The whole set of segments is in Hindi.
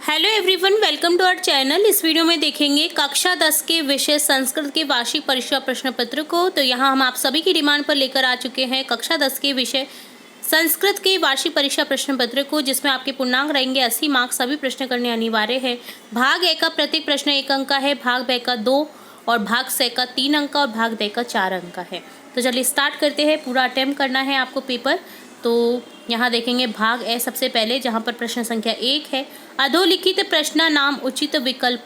Hello everyone, welcome to our channel. इस वीडियो में देखेंगे कक्षा 10 के विषय संस्कृत के वार्षिक परीक्षा प्रश्न पत्र को। तो यहाँ हम आप सभी की डिमांड पर लेकर आ चुके हैं कक्षा 10 के विषय संस्कृत के वार्षिक परीक्षा प्रश्न पत्र को, जिसमें आपके पूर्णांक रहेंगे 80 मार्क्स। सभी प्रश्न करने अनिवार्य है। भाग ए का प्रत्येक प्रश्न 1 अंक का है, भाग बे का 2 और भाग से का 3 अंक का और भाग दे का 4 अंक का है। तो चलिए स्टार्ट करते हैं। पूरा अटेम्प्ट करना है आपको पेपर। तो यहाँ देखेंगे भाग ए सबसे पहले, जहाँ पर प्रश्न संख्या 1 है। अधोलिखित प्रश्न नाम उचित विकल्प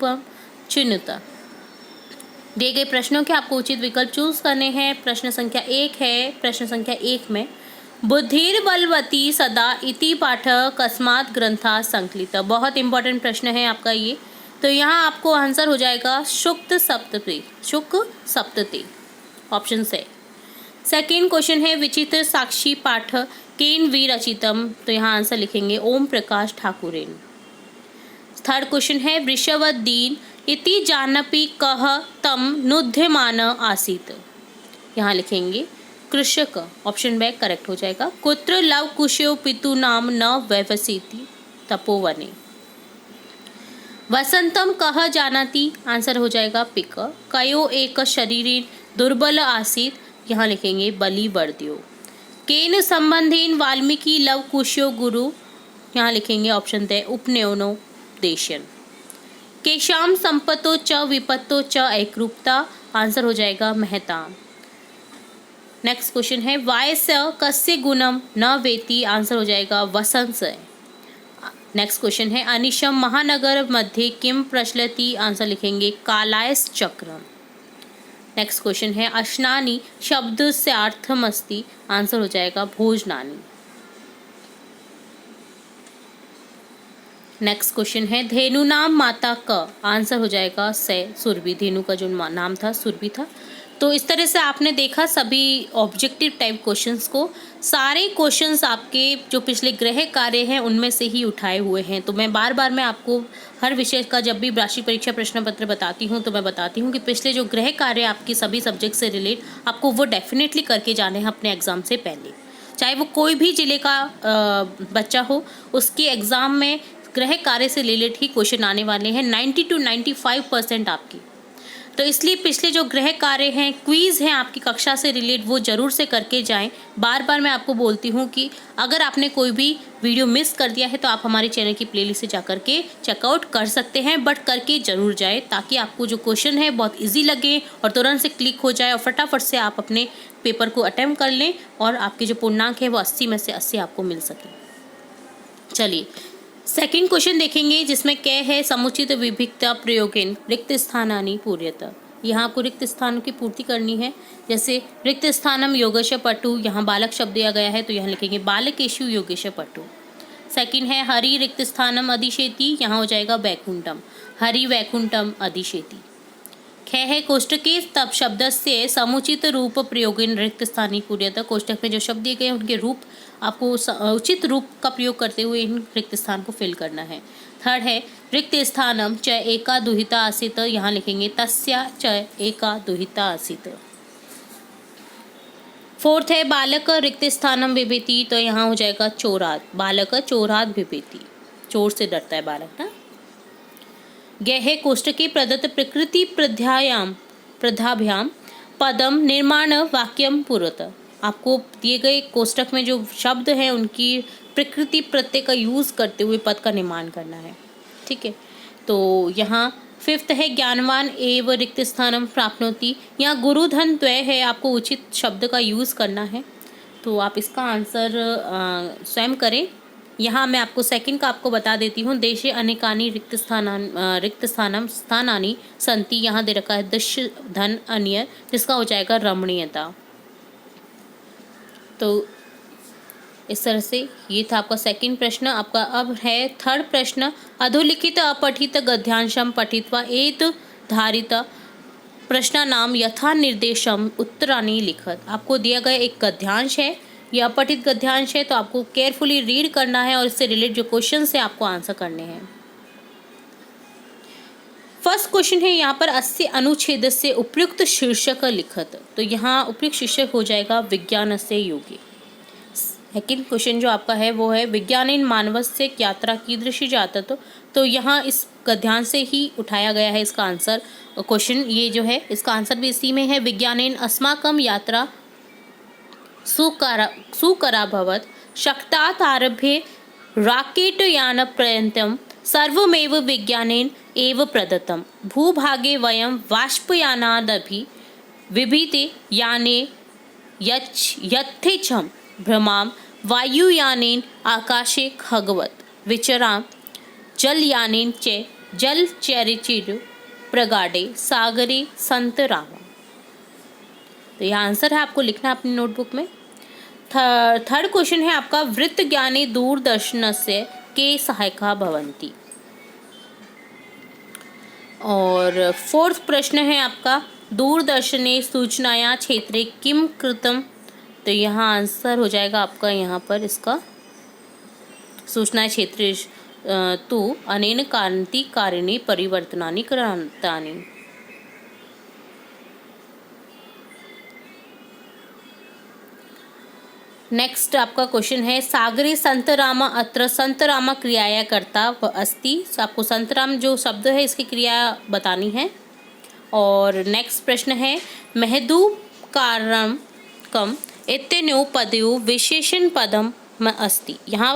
चुनित। दिए गए प्रश्नों के आपको उचित विकल्प चूज करने हैं। प्रश्न संख्या 1 है। प्रश्न संख्या 1 में बुद्धिर्बलवती सदा इति पाठ कस्मात् ग्रंथा संकलित। बहुत इंपॉर्टेंट प्रश्न है आपका ये। तो यहाँ आपको आंसर हो जाएगा शुक्त सप्तति। शुक सप्तति ऑप्शन से। सेकेंड क्वेश्चन है विचित्र साक्षी पाठ केन विरचितम। तो यहाँ आंसर लिखेंगे ओम प्रकाश ठाकुरेन। थर्ड क्वेश्चन है वृषवदीन इति जानपि कह तम नुध्यमान आसीत। यहाँ लिखेंगे कृषक। ऑप्शन बे करेक्ट हो जाएगा। कुत्र लव कुशो पितु नाम न व्यवसिति तपोवने। वसंतम कह जानाति। आंसर हो जाएगा पिक। कयो एक शरीरेन दुर्बल आसीत। यहाँ लिखेंगे बलिवर्द्यो। केन संबंधेन वाल्मीकि लव कुशो गुरु। यहाँ लिखेंगे ऑप्शन दे उपनयनो देशन। केशाम संपत्तो च विपत्तो च एकरूपता। आंसर हो जाएगा मेहता। नेक्स्ट क्वेश्चन है वायस कस्य गुणम न वेति। आंसर हो जाएगा वसंत से। नेक्स्ट क्वेश्चन है अनिशम महानगर मध्ये किम प्रचलति। आंसर लिखेंगे कालायस चक्रम। नेक्स्ट क्वेश्चन है अश्नानी शब्द से अर्थमस्ति। आंसर हो जाएगा भोजनानी। नेक्स्ट क्वेश्चन है धेनु नाम माता का। आंसर हो जाएगा से सुरभि। धेनु का जो नाम था सुरभि था। तो इस तरह से आपने देखा सभी ऑब्जेक्टिव टाइप क्वेश्चंस को। सारे क्वेश्चंस आपके जो पिछले गृह कार्य हैं उनमें से ही उठाए हुए हैं। तो मैं बार बार मैं आपको हर विषय का जब भी वार्षिक परीक्षा प्रश्न पत्र बताती हूँ तो मैं बताती हूँ कि पिछले जो गृह कार्य आपके सभी सब्जेक्ट से रिलेट आपको वो डेफिनेटली करके जाने हैं अपने एग्जाम से पहले। चाहे वो कोई भी जिले का बच्चा हो, उसके एग्ज़ाम में गृह कार्य से रिलेटेड ही क्वेश्चन आने वाले हैं। 90 to 95% आपकी। तो इसलिए पिछले जो गृह कार्य हैं, क्विज़ हैं आपकी कक्षा से रिलेट, वो ज़रूर से करके जाएं। बार बार मैं आपको बोलती हूँ कि अगर आपने कोई भी वीडियो मिस कर दिया है तो आप हमारे चैनल की प्लेलिस्ट से जाकर के चेकआउट कर सकते हैं, बट करके ज़रूर जाएं ताकि आपको जो क्वेश्चन है बहुत ईजी लगे और तुरंत से क्लिक हो जाए और फटाफट से आप अपने पेपर को अटेम्प्ट कर लें और आपके जो पूर्णांक है वो 80 में से 80 आपको मिल सके। चलिए सेकंड क्वेश्चन देखेंगे, जिसमें क्या है समुचित विभिक्ता प्रयोगेन रिक्त स्थानानि पूर्यत। यहाँ आपको रिक्त स्थानों की पूर्ति करनी है। जैसे रिक्त स्थानम योगेश पटु, यहाँ बालक शब्द दिया गया है तो यहाँ लिखेंगे बालकेशु योगेश पटु। सेकंड है हरि रिक्त स्थानम अधिशेति। यहाँ हो जाएगा वैकुंठम। हरि वैकुंठम अधिशेति। ख है कोष्टके तब शब्द से समुचित रूप प्रयोगेन रिक्त स्थानी पूर्यत। कोष्टक में जो शब्द दिए गए हैं उनके रूप आपको उचित रूप का प्रयोग करते हुए इन रिक्त स्थान को फिल करना है। थर्ड है रिक्त स्थानम च एका दुहिता आसीत। यहाँ लिखेंगे तस्या च एका दुहिता आसीत। फोर्थ है बालक रिक्त स्थानम बिभेति। तो यहाँ हो जाएगा चोरात। बालक चोरात बिभेति। चोर से डरता है बालक ना। गहे कोष्टके प्रदत्त प्रकृति प्रधाभ्याम पदम निर्माण वाक्यम पुरत। आपको दिए गए कोष्टक में जो शब्द हैं उनकी प्रकृति प्रत्यय का यूज़ करते हुए पद का निर्माण करना है। ठीक है। तो यहाँ फिफ्थ है ज्ञानवान एव रिक्त स्थानम प्राप्नोति। यहाँ गुरुधन द्वय है, आपको उचित शब्द का यूज़ करना है। तो आप इसका आंसर स्वयं करें। यहाँ मैं आपको सेकंड का आपको बता देती हूँ। देशे अनेकानि रिक्त स्थानम स्थानानि संति। यहाँ दे रखा है दश धन अन्य, जिसका हो जाएगा रमणीयता। तो इस तरह से ये था आपका सेकंड प्रश्न। आपका अब है थर्ड प्रश्न। अधोलिखित अपठित गद्यांशम पठित्वा एत धारित प्रश्न नाम यथा निर्देशम उत्तराणि लिखत। आपको दिया गया एक गद्यांश है, ये अपठित गद्यांश है, तो आपको केयरफुली रीड करना है और इससे रिलेटेड जो क्वेश्चन है आपको आंसर करने हैं। फर्स्ट क्वेश्चन है यहाँ पर अस्य अनुच्छेद से उपयुक्त शीर्षक लिखत। तो यहाँ उपयुक्त शीर्षक हो जाएगा विज्ञान से योगी। सेकंड क्वेश्चन जो आपका है वो है विज्ञानेन मानवस्य यात्रा कीदृशी जातत्। तो यहाँ इस ध्यान से ही उठाया गया है इसका आंसर क्वेश्चन, ये जो है इसका आंसर भी इसी में है। विज्ञानेन अस्माकं यात्रा सुकरा भवत्। शक्तात् आरभ्य राकेट यानपर्यन्तं सर्वमेव विज्ञानेन एव प्रदत्तं। भूभागे वयं बाष्पयानादपि विभिते याने यथेच्छं भ्रमां। वायुयानेन आकाशे खगवत् विचराम। जलयानेन च जलचरिचिर प्रगाढे सागरे सन्तरामः। तो यह आंसर है, आपको लिखना है अपनी नोटबुक में। थर्ड क्वेश्चन है आपका वृत्त ज्ञाने दूरदर्शनस्य के सहायका भवन्ति। और फोर्थ प्रश्न है आपका दूरदर्शने सूचनाया क्षेत्रे किम कृतम। तो यहाँ आंसर हो जाएगा आपका यहाँ पर इसका सूचना क्षेत्रे तु अनेन क्रांतिकारिणी परिवर्तनानि कृतानि। नेक्स्ट आपका क्वेश्चन है सागरे संतराम अत्र संतराम क्रियाया कर्ता अस्ति। आपको संतराम जो शब्द है इसकी क्रिया बतानी है। और नेक्स्ट प्रश्न है महदूकारम कम इत्यनौ पदयोः विशेषण पदम अस्ति। यहाँ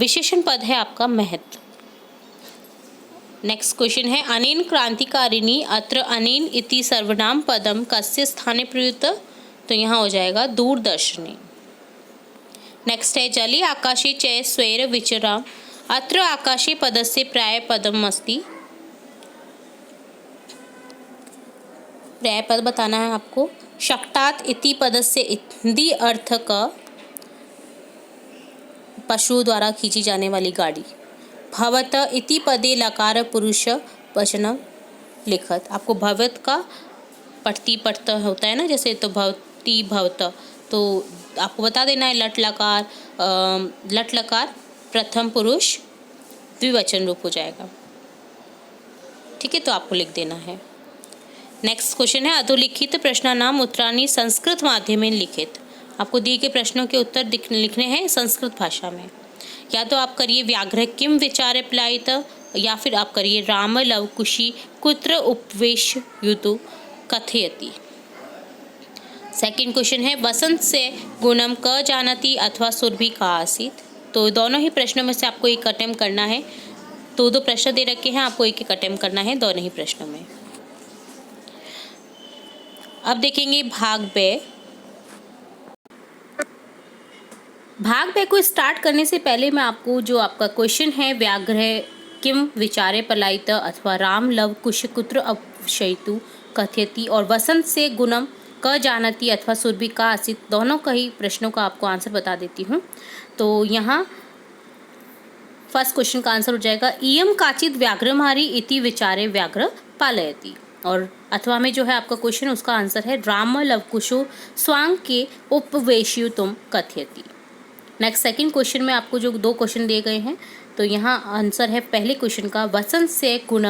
विशेषण पद है आपका महत्। नेक्स्ट क्वेश्चन है अनेन क्रांतिकारिणी अत्र अनेन इति सर्वनाम पदम कस्य स्थाने प्रयुक्त। तो यहाँ हो जाएगा दूरदर्शने। नेक्स्ट है जले आकाशे च स्वैर विचरा। अत्र आकाशे पदस्य प्राय पदम अस्ति। प्राय पद बताना है आपको। शक्तात् इति पदस्य हिंदी अर्थ का पशु द्वारा खींची जाने वाली गाड़ी। भवत इति पदे लकार पुरुष वचन लिखत। आपको भवत का पठती पढ़ता होता है ना, जैसे तो भवती भवत, तो आपको बता देना है लट लकार प्रथम पुरुष द्विवचन रूप हो जाएगा। ठीक है, तो आपको लिख देना है। नेक्स्ट क्वेश्चन है अधोलिखित प्रश्नानाम उत्तराणि संस्कृत माध्यमेन लिखित। आपको दिए गए प्रश्नों के उत्तर लिखने हैं संस्कृत भाषा में। या तो आप करिए व्याघ्र किम विचारे प्लायित, या फिर आप करिए राम लव कुशी कुत्र उपवेश युतु कथयति। सेकंड क्वेश्चन है वसंत से गुणम क जानती अथवा सुरभि का आसीत। तो दोनों ही प्रश्नों में से आपको एक अटेम्प्ट करना है। दो प्रश्न दे रखे हैं, आपको एक अटेम्प्ट करना है दोनों ही प्रश्नों में। अब देखेंगे भाग बे। भाग बे को स्टार्ट करने से पहले मैं आपको जो आपका क्वेश्चन है व्याघ्र किम विचारे पलायित अथवा राम लव कुश कुत्र अपशयितु कथयति और वसंत से गुणम क जानती अथवा सुरभि का आसित, दोनों का ही प्रश्नों का आपको आंसर बता देती हूँ। तो यहाँ फर्स्ट क्वेश्चन का आंसर हो जाएगा इयम काचित व्याघ्रमारी इति विचारे व्याघ्र पालयति। और अथवा में जो है आपका क्वेश्चन उसका आंसर है राम लवकुशो स्वांग के उपवेश्यु तुम कथयति। नेक्स्ट सेकंड क्वेश्चन में आपको जो दो क्वेश्चन दिए गए हैं, तो यहाँ आंसर है पहले क्वेश्चन का वसंत से गुण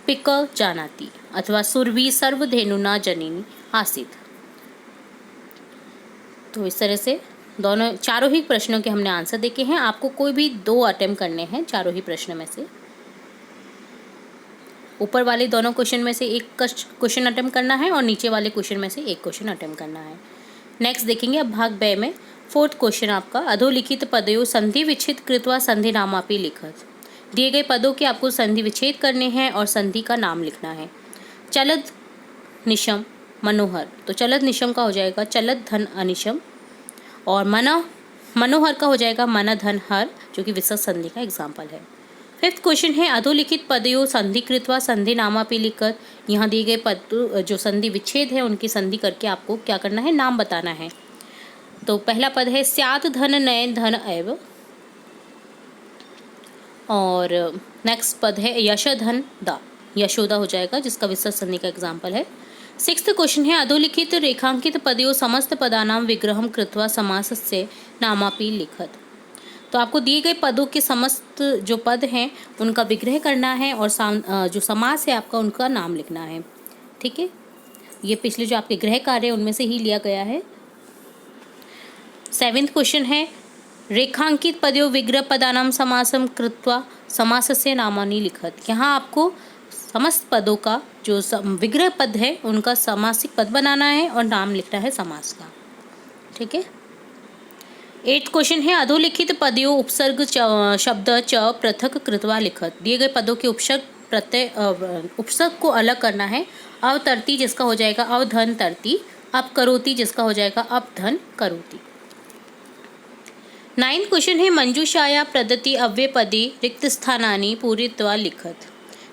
पिक जानाति अथवा सुरभि सर्वधेनुना जनिनी आसित। तो इस तरह से दोनों चारों ही प्रश्नों के हमने आंसर देखे हैं। आपको कोई भी दो अटेम्प्ट करने हैं चारों ही प्रश्नों में से। ऊपर वाले दोनों क्वेश्चन में से एक क्वेश्चन अटेम्प्ट करना है और नीचे वाले क्वेश्चन में से एक क्वेश्चन अटेम्प्ट करना है। नेक्स्ट देखेंगे अब भाग बे में फोर्थ क्वेश्चन आपका अधोलिखित पदयोः संधि विच्छेद कृत्वा संधि नामापि लिखत। दिए गए पदों के आपको संधि विच्छेद करने हैं और संधि का नाम लिखना है। चलद निशम मनोहर, तो चलद निशम का हो जाएगा चलद धन अनिशम, और मनोहर का हो जाएगा मन धन हर, जो कि विसर्ग संधि का एग्जाम्पल है। फिफ्थ क्वेश्चन है अधोलिखित पदयोः संधि कृत्वा संधि नामापि लिखत। यहाँ दिए गए पद जो संधि विच्छेद है उनकी संधि करके आपको क्या करना है, नाम बताना है। तो पहला पद है स्यात् धन नयन धन एव, और नेक्स्ट पद है यश धन दा, यशोदा हो जाएगा जिसका विसर्ग संधि का एग्जाम्पल है। सिक्स्थ क्वेश्चन है अधोलिखित रेखांकित पदयोः समस्त पदानाम विग्रहम कृत्वा समासस्य नामापि लिखत। तो आपको दिए गए पदों के समस्त जो पद हैं उनका विग्रह करना है और जो समास है आपका उनका नाम लिखना है। ठीक है, ये पिछले जो आपके गृह कार्य है उनमें से ही लिया गया है। सेवेंथ क्वेश्चन है रेखांकित पदयों विग्रह पदानां समासं कृत्वा समासस्य नामानि लिखत। यहाँ आपको समस्त पदों का जो विग्रह पद है उनका समासिक पद बनाना है और नाम लिखना है समास का। ठीक है। 8th क्वेश्चन है अधोलिखित पदयों उपसर्ग शब्द च पृथक कृत्वा लिखत। दिए गए पदों के उपसर्ग प्रत्यय उपसर्ग को अलग करना है। अवतरती जिसका हो जाएगा अवधन तरती, अपकरोति जिसका हो जाएगा अपधन करोति। 9th क्वेश्चन है मंजूषाया प्रदत्ति अव्ययपदे रिक्त स्थानानि पूरयित्वा लिखत।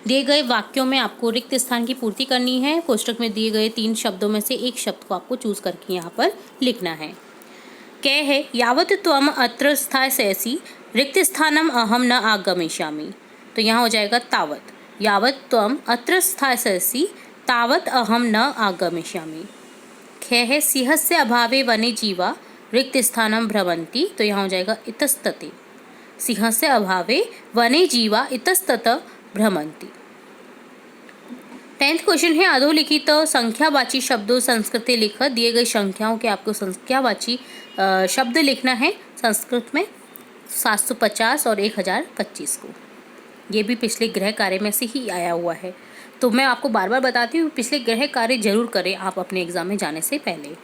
दिए गए वाक्यों में आपको रिक्त स्थान की पूर्ति करनी है। कोष्टक में दिए गए 3 शब्दों में से एक शब्द को आपको चूज करके यहाँ पर लिखना है। क्या है यावत त्वम अत्र स्थास्यसि रिक्त स्थानम अहम न आगमिष्यामि। तो यहाँ हो जाएगा तावत। यावत त्वम अत्र स्थास्यसि तावत अहम न आगमिष्यामि। खे है सिंहस्य अभावे वने जीवा रिक्त स्थानम भ्रमन्ति। तो यहाँ हो जाएगा इतस्तते। सिंहस्य अभावे वने जीवा इतस्तत भ्रमन्ति। 10th क्वेश्चन है अधोलिखित संख्यावाची शब्दों संस्कृते लिखत। दिए गए संख्याओं के आपको संख्यावाची शब्द लिखना है संस्कृत में 750 और 1025 को। ये भी पिछले गृह कार्य में से ही आया हुआ है, तो मैं आपको बार बार बताती हूँ पिछले गृह कार्य जरूर करें आप अपने एग्जाम में जाने से पहले।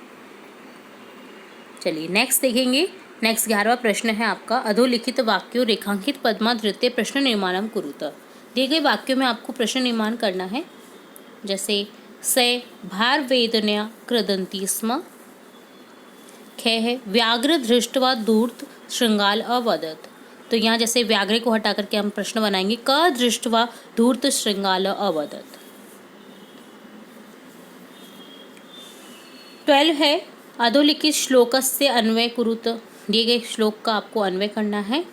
चलिए नेक्स्ट देखेंगे। नेक्स्ट 11वां प्रश्न है आपका अधोलिखित वाक्यों रेखांकित पद्मा द्वितीय प्रश्न निर्माणम कुरुत। दिए गए वाक्यों में आपको प्रश्न निर्माण करना है। जैसे से भार वेदनया क्रदंती स्म। खे है व्याघ्र दृष्टवा धूर्त श्रृंगाल अवदत। तो यहाँ जैसे व्याघ्र को हटा करके हम प्रश्न बनाएंगे क दृष्टवा धूर्त श्रृंगाल अवदत। 12 है अधोलिखित श्लोकस्य अन्वय कुरुत। दिए गए श्लोक का आपको अन्वय करना है।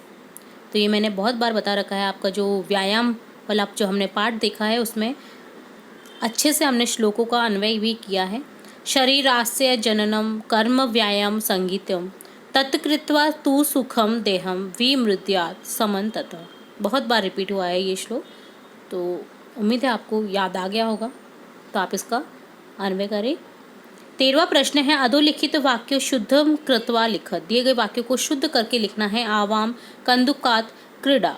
तो ये मैंने बहुत बार बता रखा है। आपका जो व्यायाम वाला जो हमने पाठ देखा है उसमें अच्छे से हमने श्लोकों का अन्वय भी किया है। शरीरास्य जननम कर्म व्यायाम संगीतम तत्कृत्वा तु सुखम देहम विमृद्यात् समन्तत। बहुत बार रिपीट हुआ है ये श्लोक, तो उम्मीद है आपको याद आ गया होगा। तो आप इसका अन्वय करें। 13वां प्रश्न है अधोलिखित वाक्य शुद्धम कृत्वा लिखत। दिए गए वाक्यों को शुद्ध करके लिखना है। आवाम कंदुकात क्रीड़ा।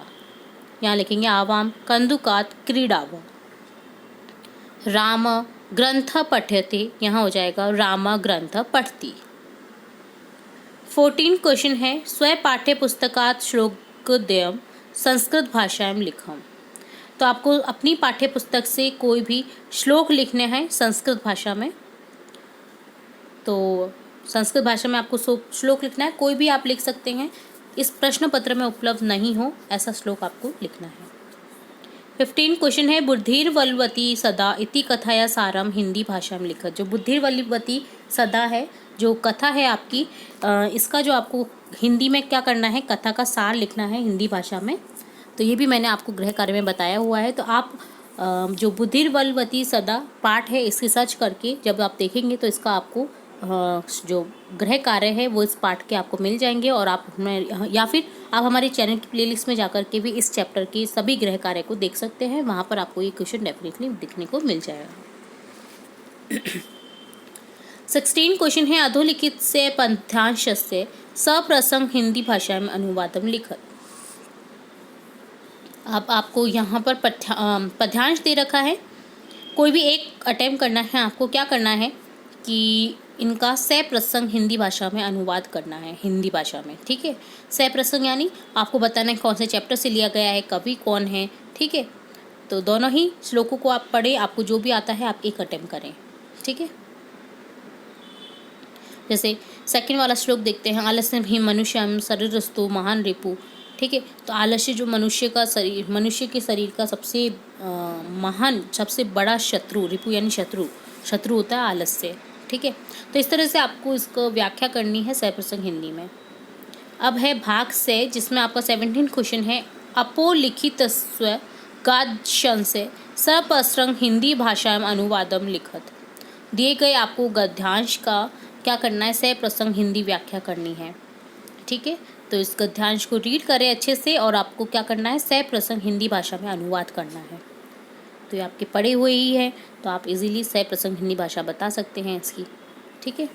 यहाँ लिखेंगे आवाम कंदुकात क्रीडाव। राम ग्रंथ पठ्यते। यहाँ हो जाएगा राम ग्रंथ पठती। 14 क्वेश्चन है स्व पाठ्य पुस्तकात श्लोकद्वयम् संस्कृत भाषायां लिखम। तो आपको अपनी पाठ्य पुस्तक से कोई भी श्लोक लिखने हैं संस्कृत भाषा में। तो संस्कृत भाषा में आपको श्लोक लिखना है। कोई भी आप लिख सकते हैं। इस प्रश्न पत्र में उपलब्ध नहीं हो ऐसा श्लोक आपको लिखना है। 15 क्वेश्चन है बुद्धिर्वल्वती सदा इति कथाया सारम हिंदी भाषा में लिखत। जो बुद्धिर्वल्वती सदा है जो कथा है आपकी, इसका जो आपको हिंदी में क्या करना है कथा का सार लिखना है हिंदी भाषा में। तो ये भी मैंने आपको गृह कार्य में बताया हुआ है। तो आप जो बुद्धिर्वल्वती सदा पाठ है इसकी सर्च करके जब आप देखेंगे तो इसका आपको जो गृह कार्य है वो इस पाठ के आपको मिल जाएंगे। और आप हमें या फिर आप हमारे चैनल की प्लेलिस्ट में जाकर के भी इस चैप्टर के सभी गृह कार्य को देख सकते हैं। वहाँ पर आपको ये क्वेश्चन डेफिनेटली दिखने को मिल जाएगा। 16 क्वेश्चन है अधोलिखित से पद्यांश से सप्रसंग हिंदी भाषा में अनुवादम लिखत। अब आपको यहाँ पर पद्यांश दे रखा है। कोई भी एक अटेम्प्ट करना है। आपको क्या करना है कि इनका सप्रसंग हिंदी भाषा में अनुवाद करना है हिंदी भाषा में। ठीक है। सप्रसंग यानी आपको बताना है कौन से चैप्टर से लिया गया है, कवि कौन है। ठीक है। तो दोनों ही श्लोकों को आप पढ़ें। आपको जो भी आता है आप एक अटेम्प्ट करें। ठीक है। जैसे सेकंड वाला श्लोक देखते हैं आलस्य ही मनुष्यम शरीरस्तु महान रिपु। ठीक है। तो आलस्य जो मनुष्य के शरीर का सबसे महान सबसे बड़ा शत्रु, रिपु यानी शत्रु होता है आलस्य। ठीक है। तो इस तरह से आपको इसको व्याख्या करनी है सप्रसंग हिंदी में। अब है भाग से जिसमें आपका 17 क्वेश्चन है अपोलिखितस्व गद्यांश सप्रसंग हिंदी भाषा में अनुवादम लिखत। दिए गए आपको गद्यांश का क्या करना है सप्रसंग हिंदी व्याख्या करनी है। ठीक है। तो इस गद्यांश को रीड करें अच्छे से और आपको क्या करना है सप्रसंग हिंदी भाषा में अनुवाद करना है। तो ये आपके पढ़े हुए ही है तो आप इजीली सप्रसंग हिंदी भाषा बता सकते हैं इसकी। ठीक है।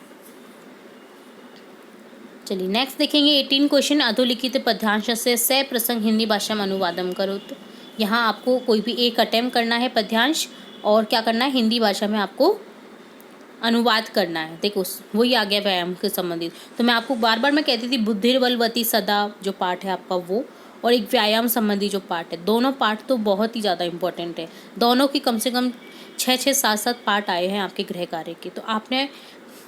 चलिए नेक्स्ट देखेंगे 18 क्वेश्चन। अधोलिखित पद्यांश से सह प्रसंग हिंदी भाषा में अनुवादम करो। तो यहाँ आपको कोई भी एक अटेम्प्ट करना है पद्यांश और क्या करना है, हिंदी भाषा में आपको अनुवाद करना है। देखो वही आ गया व्यायाम के संबंधित। तो मैं आपको बार बार मैं कहती थी बुद्धिर्बलवती सदा जो पार्ट है आपका वो, और एक व्यायाम संबंधी जो पार्ट है, दोनों पार्ट तो बहुत ही ज़्यादा इंपॉर्टेंट है। दोनों की कम से कम 6-6, 7-7 पार्ट आए हैं आपके गृह कार्य के, तो आपने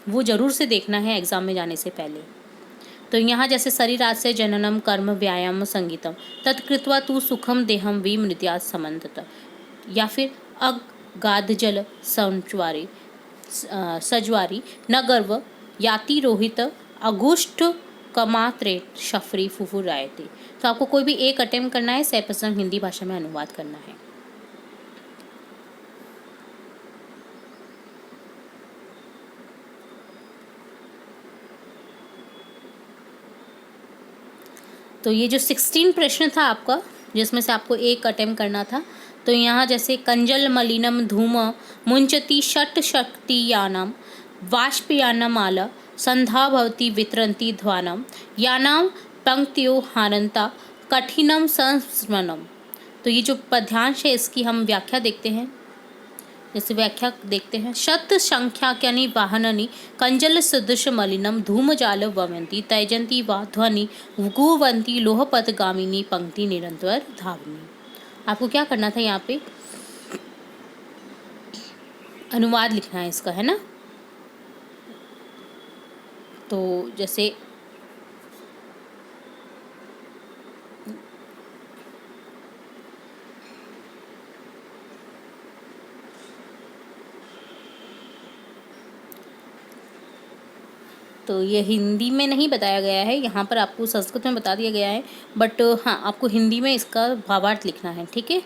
वो ज़रूर से देखना है एग्जाम में जाने से पहले। तो यहाँ जैसे शरीरास्य जननम कर्म व्यायाम संगीतम तत्कृत्वा तू सुखम देहम विमृत्यात् समन्तत, या फिर अगाधजल संचवारी सजवारी न गर्व याति रोहित अगुष्ठ कमात्रे शफरी फुफु रायते। तो आपको कोई भी एक अटेम्प्ट करना है, सह प्रसंग हिंदी भाषा में अनुवाद करना है। तो ये जो 16 प्रश्न था आपका, जिसमें से आपको एक अटेम्प्ट करना था, तो यहाँ जैसे कंजल मलिनम धूम मुंचति षट शक्तियानाम वाष्पयानमाला संधा भवति वितरन्ति ध्वानम यानाम पंक्तियों हारंता कठिनम संस्मरणम। तो ये जो पद्यांश है इसकी हम व्याख्या देखते हैं। जैसे व्याख्या देखते हैं, शत संख्याक्यानि वाहनानि कंजल सदृश मलिनम धूमजाल वमंती तैजंती वा ध्वनि गुवंती लोहपथगामिनी पंक्ति निरंतर धावनी। आपको क्या करना था, यहाँ पे अनुवाद लिखना है इसका, है ना। तो जैसे तो ये हिंदी में नहीं बताया गया है, यहाँ पर आपको संस्कृत में बता दिया गया है, बट हाँ आपको हिंदी में इसका भावार्थ लिखना है, ठीक है।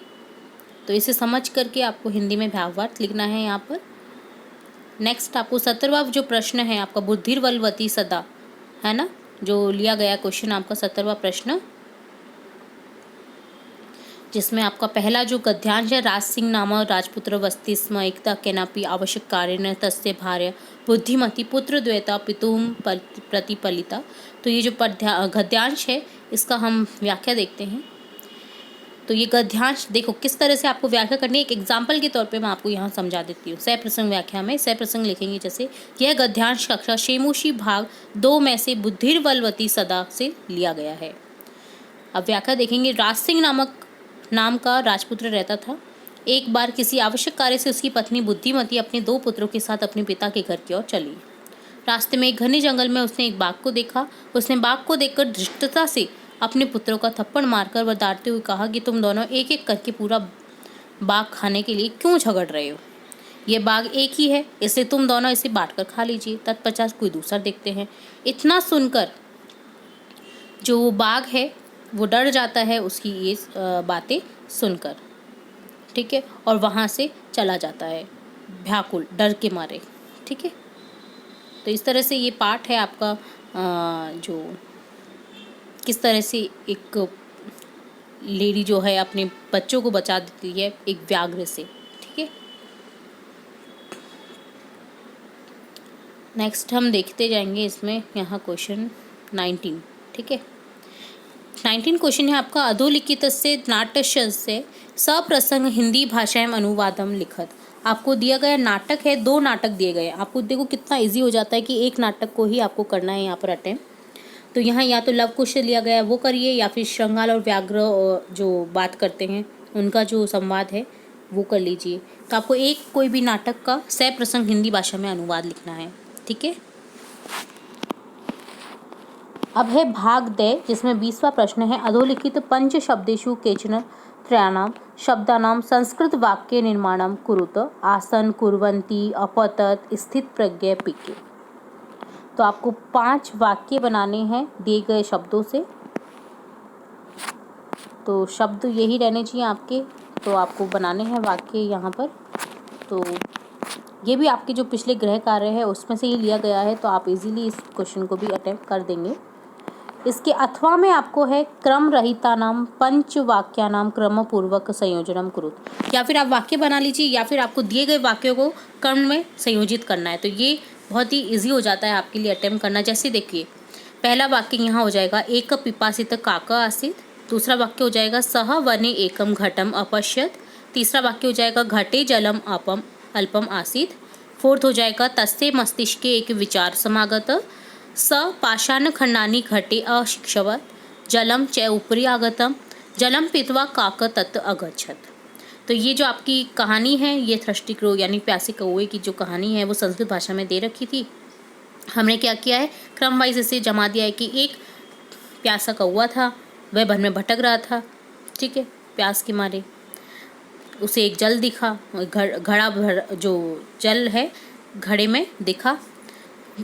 तो इसे समझ करके आपको हिंदी में भावार्थ लिखना है यहाँ पर। नेक्स्ट आपको 17वां जो प्रश्न है आपका बुद्धिर्बलवती सदा, है ना, जो लिया गया क्वेश्चन आपका 17वां प्रश्न, जिसमें आपका पहला जो गद्यांश है, राज सिंह नाम राजपुत्र वस्ति स्म एकता केनापि आवश्यक कार्य तस्य भार्य बुद्धिमती पुत्र द्वैता पितुम प्रतिपलिता। तो ये जो गद्यांश है इसका हम व्याख्या देखते हैं। तो ये गद्यांश देखो किस तरह से आपको व्याख्या करनी है, एक एग्जाम्पल के तौर पे मैं आपको यहाँ समझा देती हूँ। सह प्रसंग व्याख्या में सह प्रसंग लिखेंगे जैसे, यह गद्यांश कक्षा शेमुषी भाग 2 में से बुद्धिर्बलवती सदा से लिया गया है। अब व्याख्या देखेंगे, राज सिंह नाम का राजपुत्र रहता था। एक बार किसी आवश्यक कार्य से उसकी पत्नी बुद्धिमती अपने 2 पुत्रों के साथ अपने पिता के घर की ओर चली। रास्ते में एक घने जंगल में उसने एक बाघ को देखा। उसने बाघ को देखकर धृष्टता से अपने पुत्रों का थप्पड़ मारकर वदारते हुए कहा कि तुम दोनों एक एक करके पूरा बाघ खाने के लिए क्यों झगड़ रहे हो। ये बाघ एक ही है, इसलिए तुम दोनों इसे बांटकर खा लीजिए। तत्पश्चात कोई दूसरा देखते हैं। इतना सुनकर जो वो बाघ है वो डर जाता है उसकी ये बातें सुनकर, ठीक है, और वहाँ से चला जाता है व्याकुल डर के मारे, ठीक है। तो इस तरह से ये पार्ट है आपका जो किस तरह से एक लेडी जो है अपने बच्चों को बचा देती है एक व्याघ्र से, ठीक है। नेक्स्ट हम देखते जाएंगे इसमें यहाँ क्वेश्चन 19, ठीक है। 19 क्वेश्चन है आपका, अधोलिखित से नाट्य से सप्रसंग हिंदी भाषा में अनुवादम लिखत। आपको दिया गया नाटक है, 2 नाटक दिए गए। आपको देखो कितना इजी हो जाता है कि एक नाटक को ही आपको करना है यहाँ पर अटेम्प्ट। तो यहाँ या तो लव कुश लिया गया है वो करिए, या फिर श्रृंगार और व्याघ्र जो बात करते हैं उनका जो संवाद है वो कर लीजिए। तो आपको एक कोई भी नाटक का सह प्रसंग हिंदी भाषा में अनुवाद लिखना है, ठीक है। अब है भाग दे, जिसमें 20वां प्रश्न है, अधोलिखित पंच शब्देषु केचन त्रयाणाम शब्दानाम संस्कृत वाक्य निर्माणम कुरुत आसन कुर्वन्ति अपतत स्थित प्रज्ञ पिके। तो आपको 5 वाक्य बनाने हैं दिए गए शब्दों से। तो शब्द यही रहने चाहिए आपके, तो आपको बनाने हैं वाक्य यहाँ पर। तो ये भी आपके जो पिछले गृह कार्य है उसमें से ही लिया गया है, तो आप इजीली इस क्वेश्चन को भी अटेम्प्ट कर देंगे। इसके अथवा में आपको है क्रम रहिता नाम पंच वाक्या नाम क्रम पूर्वक संयोजनम कुरुत, या फिर आप वाक्य बना लीजिए या फिर आपको दिए गए वाक्यों को क्रम में संयोजित करना है। तो ये बहुत ही इजी हो जाता है आपके लिए अटेम्प्ट करना। जैसे देखिए पहला वाक्य यहाँ हो जाएगा एक पिपासित काक आसीत्। दूसरा वाक्य हो जाएगा सह वने एकम घटम अपश्यत। तीसरा वाक्य हो जाएगा घटे जलम अपम अल्पम आसीत्। फोर्थ हो जाएगा तस्ते मस्तिष्के एक विचार समागत। स पाषाण खंडानि घटे अशिक्षवत। जलम च उपरि आगतम। जलम पीत्वा काक तत् अगच्छत। तो ये जो आपकी कहानी है, ये थ्रस्टी क्रो यानी प्यासे कौवे की जो कहानी है वो संस्कृत भाषा में दे रखी थी। हमने क्या किया है, क्रम वाइज इसे जमा दिया है कि एक प्यासा कौवा था, वह वन में भटक रहा था, ठीक है, प्यास के मारे। उसे एक जल दिखा, घड़ा भर जो जल है घड़े में दिखा।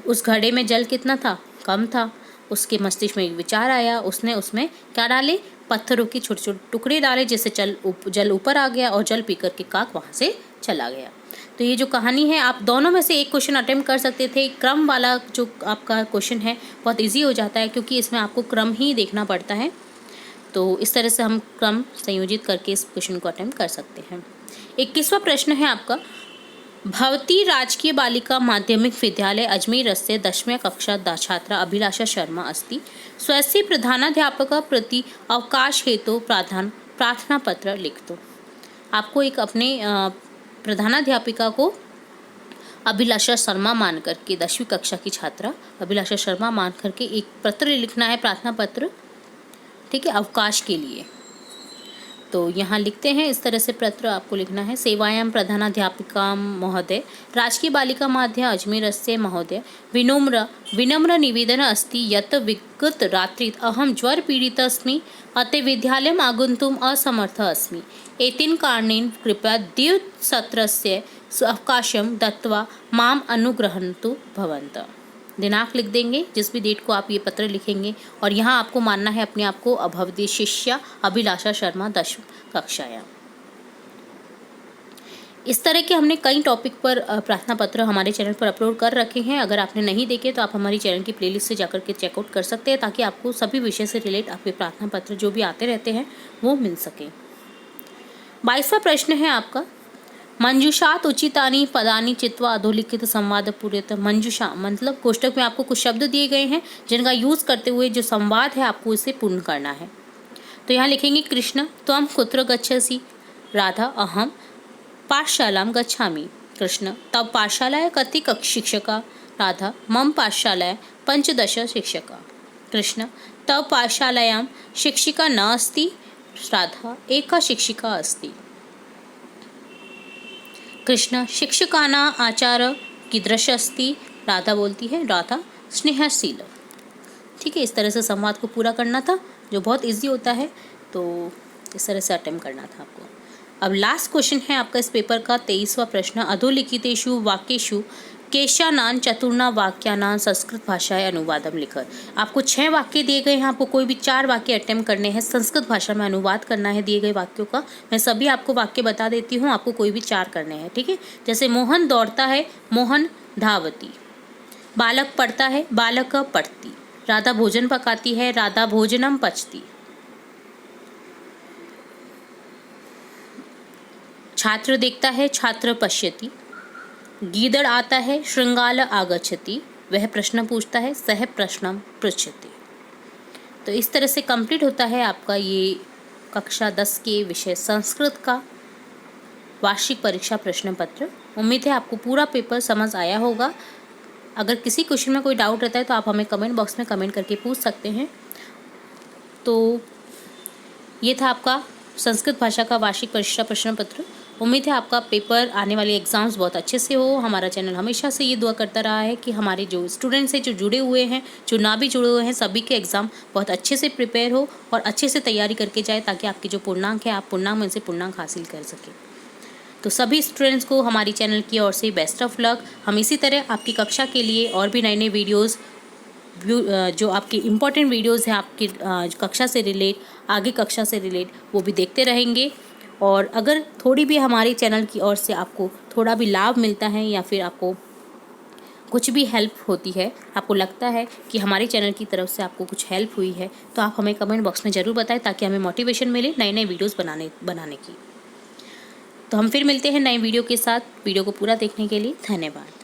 उस घड़े में जल कितना था, कम था। उसके मस्तिष्क में एक विचार आया, उसने उसमें क्या डाले, पत्थरों के छोटे छोटे टुकड़े डाले, जिससे जल ऊपर आ गया और जल पीकर के काक वहाँ से चला गया। तो ये जो कहानी है, आप दोनों में से एक क्वेश्चन अटेम्प्ट कर सकते थे। क्रम वाला जो आपका क्वेश्चन है बहुत इजी हो जाता है, क्योंकि इसमें आपको क्रम ही देखना पड़ता है। तो इस तरह से हम क्रम संयोजित करके इस क्वेश्चन को अटेम्प्ट कर सकते हैं। 21वां प्रश्न है आपका, भवती राजकीय बालिका माध्यमिक विद्यालय अजमेरस्य 10वीं कक्षा छात्रा अभिलाषा शर्मा अस्ति। स्वस्य प्रधानाध्यापक प्रति अवकाश हेतु प्रार्थना पत्र लिखतो। आपको एक अपने प्रधानाध्यापिका को अभिलाषा शर्मा मान करके, 10वीं कक्षा की छात्रा अभिलाषा शर्मा मान करके एक पत्र लिखना है, प्रार्थना पत्र, ठीक है, अवकाश के लिए। तो यहाँ लिखते हैं इस तरह से पत्र आपको लिखना है। सेवायां प्रधानाध्यापिका महोदय, राजकीय बालिका माध्य अजमेरस्य महोदय, विनम्र निवेदन अस्ति यत् विगत रात्रि अहम ज्वर पीड़ित अस्मि, अतः विद्यालयम् आगन्तुम् असमर्थ अस्मि। एतेन कारणेन कृपया द्विसत्रस्य अवकाशं दत्त्वा माम् अनुगृह्णन्तु भवन्तः। दिनांक लिख देंगे, जिस भी डेट को आप ये पत्र लिखेंगे, और यहाँ आपको मानना है अपने आप को अभवती शिष्या अभिलाषा शर्मा 10वीं कक्षायां। इस तरह के हमने कई टॉपिक पर प्रार्थना पत्र हमारे चैनल पर अपलोड कर रखे हैं। अगर आपने नहीं देखे तो आप हमारी चैनल की प्लेलिस्ट से जाकर के चेकआउट कर सकते हैं, ताकि आपको सभी विषय से रिलेट आपके प्रार्थना पत्र जो भी आते रहते हैं वो मिल सके। 22वां प्रश्न है आपका, मंजूषात उचितानि पदानि चित्वा अधोलिखित संवाद पूर्यत। मंजूषा मतलब कोष्टक में आपको कुछ शब्द दिए गए हैं जिनका यूज करते हुए जो संवाद है आपको इसे पूर्ण करना है। तो यहाँ लिखेंगे, कृष्ण त्वं कुत्र गच्छसि। राधा अहम पाठशालां गच्छामि। कृष्ण तव पाठशालायां कति शिक्षका। राधा मम पाठशालायां 15 शिक्षका। कृष्ण तव पाठशालायां शिक्षिका न अस्ति। राधा एका शिक्षिका अस्ति। कृष्ण शिक्षकानां आचार कीदृश अस्ति। राधा बोलती है राधा स्नेहशील। ठीक है, इस तरह से संवाद को पूरा करना था, जो बहुत इजी होता है। तो इस तरह से अटेम्प्ट करना था आपको। अब लास्ट क्वेश्चन है आपका इस पेपर का 23वां प्रश्न, अधोलिखितेषु वाक्येषु केशानां चतुर्णां वाक्यानां संस्कृत भाषाया अनुवादम लिखत। आपको 6 वाक्य दिए गए हैं, आपको कोई भी 4 वाक्य अटेम्प्ट करने हैं, संस्कृत भाषा में अनुवाद करना है दिए गए वाक्यों का। मैं सभी आपको वाक्य बता देती हूँ, आपको कोई भी 4 करने हैं, ठीक है। जैसे मोहन दौड़ता है, मोहन धावती। बालक पढ़ता है, बालक पढ़ती। राधा भोजन पकाती है, राधा भोजनम पचती। छात्र देखता है, छात्र पश्यति। गीदड़ आता है, श्रृंगाल आगच्छति। वह प्रश्न पूछता है, सह प्रश्नम पृच्छति। तो इस तरह से कंप्लीट होता है आपका ये कक्षा 10 के विषय संस्कृत का वार्षिक परीक्षा प्रश्न पत्र। उम्मीद है आपको पूरा पेपर समझ आया होगा। अगर किसी क्वेश्चन में कोई डाउट रहता है तो आप हमें कमेंट बॉक्स में कमेंट करके पूछ सकते हैं। तो ये था आपका संस्कृत भाषा का वार्षिक परीक्षा प्रश्न पत्र। उम्मीद है आपका पेपर, आने वाले एग्ज़ाम्स बहुत अच्छे से हो। हमारा चैनल हमेशा से ये दुआ करता रहा है कि हमारे जो स्टूडेंट्स हैं, जो जुड़े हुए हैं, जो ना भी जुड़े हुए हैं, सभी के एग्ज़ाम बहुत अच्छे से प्रिपेयर हो और अच्छे से तैयारी करके जाए, ताकि आपके जो पूर्णांक है, आप पूर्णांक में से पूर्णांक हासिल कर सकें। तो सभी स्टूडेंट्स को हमारी चैनल की ओर से बेस्ट ऑफ लक। हम इसी तरह आपकी कक्षा के लिए और भी नए नए वीडियोज़, जो आपके इम्पॉर्टेंट वीडियोज़ हैं आपकी कक्षा से रिलेट, आगे कक्षा से रिलेट, वो भी देखते रहेंगे। और अगर थोड़ी भी हमारे चैनल की ओर से आपको थोड़ा भी लाभ मिलता है, या फिर आपको कुछ भी हेल्प होती है, आपको लगता है कि हमारे चैनल की तरफ से आपको कुछ हेल्प हुई है, तो आप हमें कमेंट बॉक्स में ज़रूर बताएं, ताकि हमें मोटिवेशन मिले नए नए वीडियोज़ बनाने की। तो हम फिर मिलते हैं नए वीडियो के साथ। वीडियो को पूरा देखने के लिए धन्यवाद।